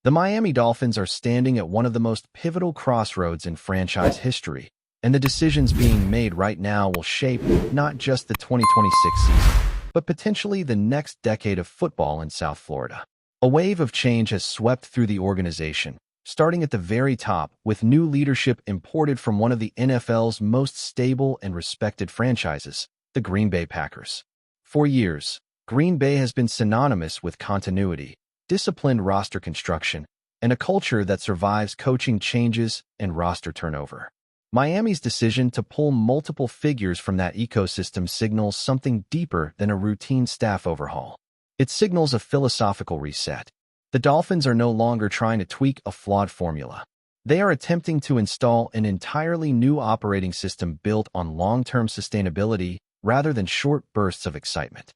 The Miami Dolphins are standing at one of the most pivotal crossroads in franchise history, and the decisions being made right now will shape not just the 2026 season, but potentially the next decade of football in South Florida. A wave of change has swept through the organization, starting at the very top with new leadership imported from one of the NFL's most stable and respected franchises, the Green Bay Packers. For years, Green Bay has been synonymous with continuity, disciplined roster construction, and a culture that survives coaching changes and roster turnover. Miami's decision to pull multiple figures from that ecosystem signals something deeper than a routine staff overhaul. It signals a philosophical reset. The Dolphins are no longer trying to tweak a flawed formula. They are attempting to install an entirely new operating system built on long-term sustainability rather than short bursts of excitement.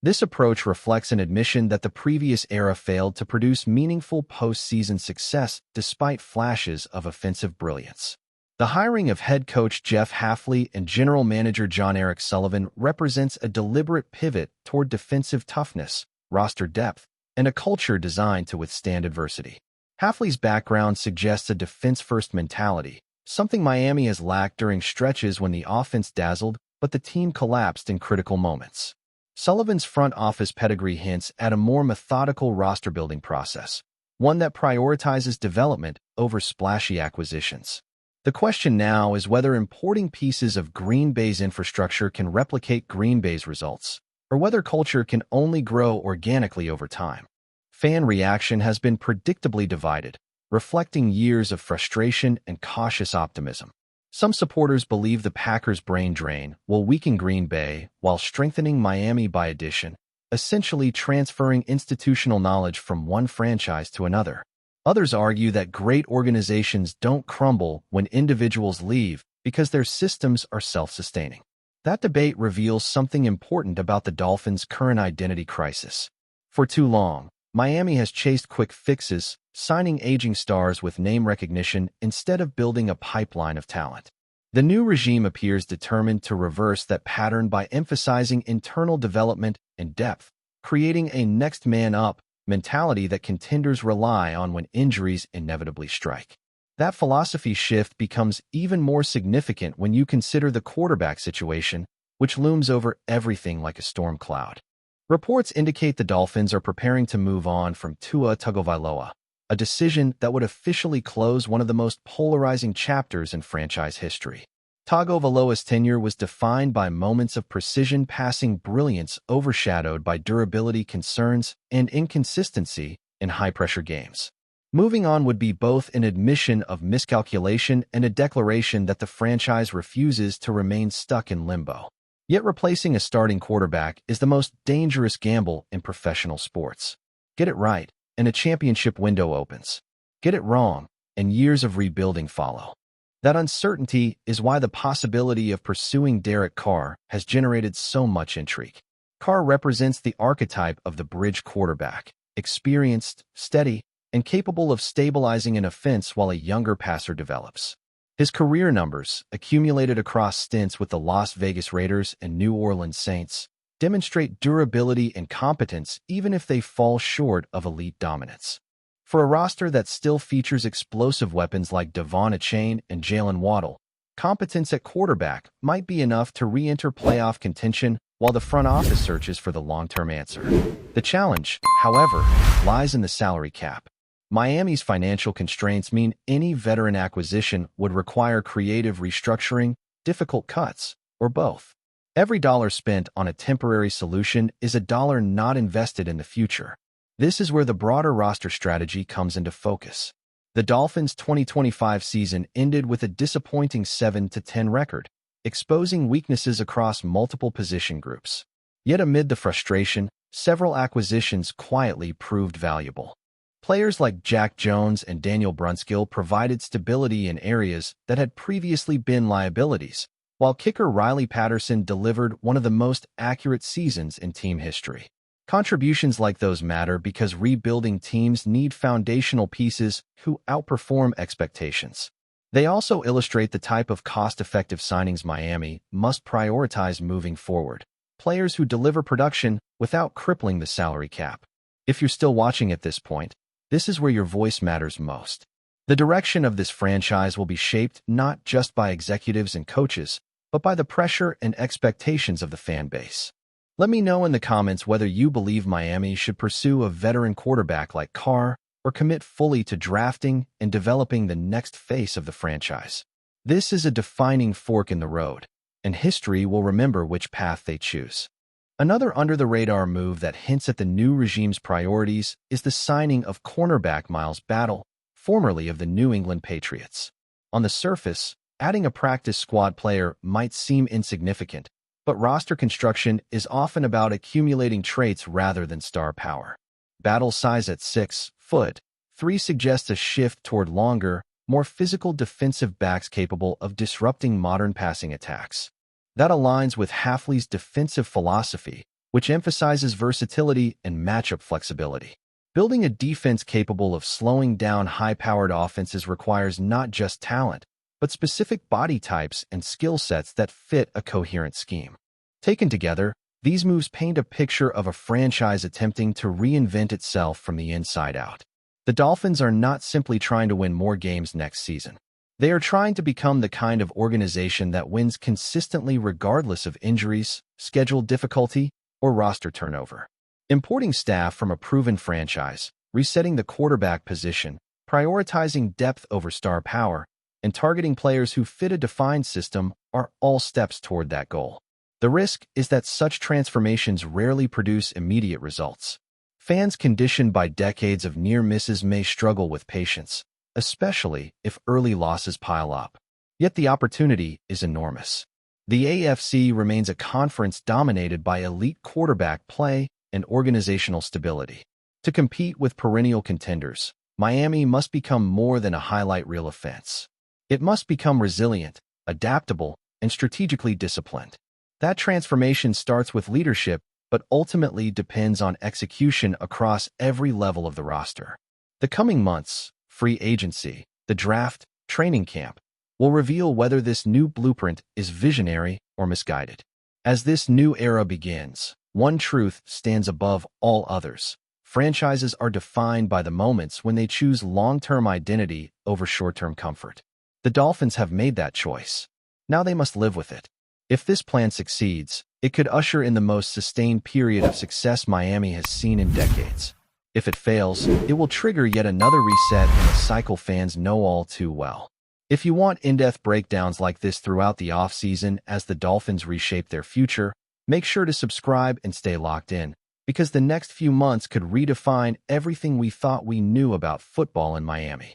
This approach reflects an admission that the previous era failed to produce meaningful postseason success despite flashes of offensive brilliance. The hiring of head coach Jeff Hafley and general manager John Eric Sullivan represents a deliberate pivot toward defensive toughness, roster depth, and a culture designed to withstand adversity. Hafley's background suggests a defense-first mentality, something Miami has lacked during stretches when the offense dazzled but the team collapsed in critical moments. Sullivan's front office pedigree hints at a more methodical roster-building process, one that prioritizes development over splashy acquisitions. The question now is whether importing pieces of Green Bay's infrastructure can replicate Green Bay's results, or whether culture can only grow organically over time. Fan reaction has been predictably divided, reflecting years of frustration and cautious optimism. Some supporters believe the Packers' brain drain will weaken Green Bay while strengthening Miami by addition, essentially transferring institutional knowledge from one franchise to another. Others argue that great organizations don't crumble when individuals leave because their systems are self-sustaining. That debate reveals something important about the Dolphins' current identity crisis. For too long, Miami has chased quick fixes, signing aging stars with name recognition instead of building a pipeline of talent. The new regime appears determined to reverse that pattern by emphasizing internal development and depth, creating a next-man-up mentality that contenders rely on when injuries inevitably strike. That philosophy shift becomes even more significant when you consider the quarterback situation, which looms over everything like a storm cloud. Reports indicate the Dolphins are preparing to move on from Tua Tagovailoa, a decision that would officially close one of the most polarizing chapters in franchise history. Tagovailoa's tenure was defined by moments of precision passing brilliance overshadowed by durability concerns and inconsistency in high-pressure games. Moving on would be both an admission of miscalculation and a declaration that the franchise refuses to remain stuck in limbo. Yet replacing a starting quarterback is the most dangerous gamble in professional sports. Get it right, and a championship window opens. Get it wrong, and years of rebuilding follow. That uncertainty is why the possibility of pursuing Derek Carr has generated so much intrigue. Carr represents the archetype of the bridge quarterback, experienced, steady, and capable of stabilizing an offense while a younger passer develops. His career numbers, accumulated across stints with the Las Vegas Raiders and New Orleans Saints, demonstrate durability and competence even if they fall short of elite dominance. For a roster that still features explosive weapons like Devon Achane and Jalen Waddle, competence at quarterback might be enough to re-enter playoff contention while the front office searches for the long-term answer. The challenge, however, lies in the salary cap. Miami's financial constraints mean any veteran acquisition would require creative restructuring, difficult cuts, or both. Every dollar spent on a temporary solution is a dollar not invested in the future. This is where the broader roster strategy comes into focus. The Dolphins' 2025 season ended with a disappointing 7-10 record, exposing weaknesses across multiple position groups. Yet amid the frustration, several acquisitions quietly proved valuable. Players like Jack Jones and Daniel Brunskill provided stability in areas that had previously been liabilities, while kicker Riley Patterson delivered one of the most accurate seasons in team history. Contributions like those matter because rebuilding teams need foundational pieces who outperform expectations. They also illustrate the type of cost-effective signings Miami must prioritize moving forward. Players who deliver production without crippling the salary cap. If you're still watching at this point, This is where your voice matters most. The direction of this franchise will be shaped not just by executives and coaches, but by the pressure and expectations of the fan base. Let me know in the comments whether you believe Miami should pursue a veteran quarterback like Carr or commit fully to drafting and developing the next face of the franchise. This is a defining fork in the road, and history will remember which path they choose. Another under-the-radar move that hints at the new regime's priorities is the signing of cornerback Miles Battle, formerly of the New England Patriots. On the surface, adding a practice squad player might seem insignificant, but roster construction is often about accumulating traits rather than star power. Battle's size at 6'3" suggests a shift toward longer, more physical defensive backs capable of disrupting modern passing attacks. That aligns with Hafley's defensive philosophy, which emphasizes versatility and matchup flexibility. Building a defense capable of slowing down high-powered offenses requires not just talent, but specific body types and skill sets that fit a coherent scheme. Taken together, these moves paint a picture of a franchise attempting to reinvent itself from the inside out. The Dolphins are not simply trying to win more games next season. They are trying to become the kind of organization that wins consistently regardless of injuries, schedule difficulty, or roster turnover. Importing staff from a proven franchise, resetting the quarterback position, prioritizing depth over star power, and targeting players who fit a defined system are all steps toward that goal. The risk is that such transformations rarely produce immediate results. Fans conditioned by decades of near misses may struggle with patience, especially if early losses pile up. Yet the opportunity is enormous. The AFC remains a conference dominated by elite quarterback play and organizational stability. To compete with perennial contenders, Miami must become more than a highlight reel offense. It must become resilient, adaptable, and strategically disciplined. That transformation starts with leadership, but ultimately depends on execution across every level of the roster. The coming months, free agency, the draft, training camp, will reveal whether this new blueprint is visionary or misguided. As this new era begins, one truth stands above all others. Franchises are defined by the moments when they choose long-term identity over short-term comfort. The Dolphins have made that choice. Now they must live with it. If this plan succeeds, it could usher in the most sustained period of success Miami has seen in decades. If it fails, it will trigger yet another reset in a cycle fans know all too well. If you want in-depth breakdowns like this throughout the offseason as the Dolphins reshape their future, make sure to subscribe and stay locked in, because the next few months could redefine everything we thought we knew about football in Miami.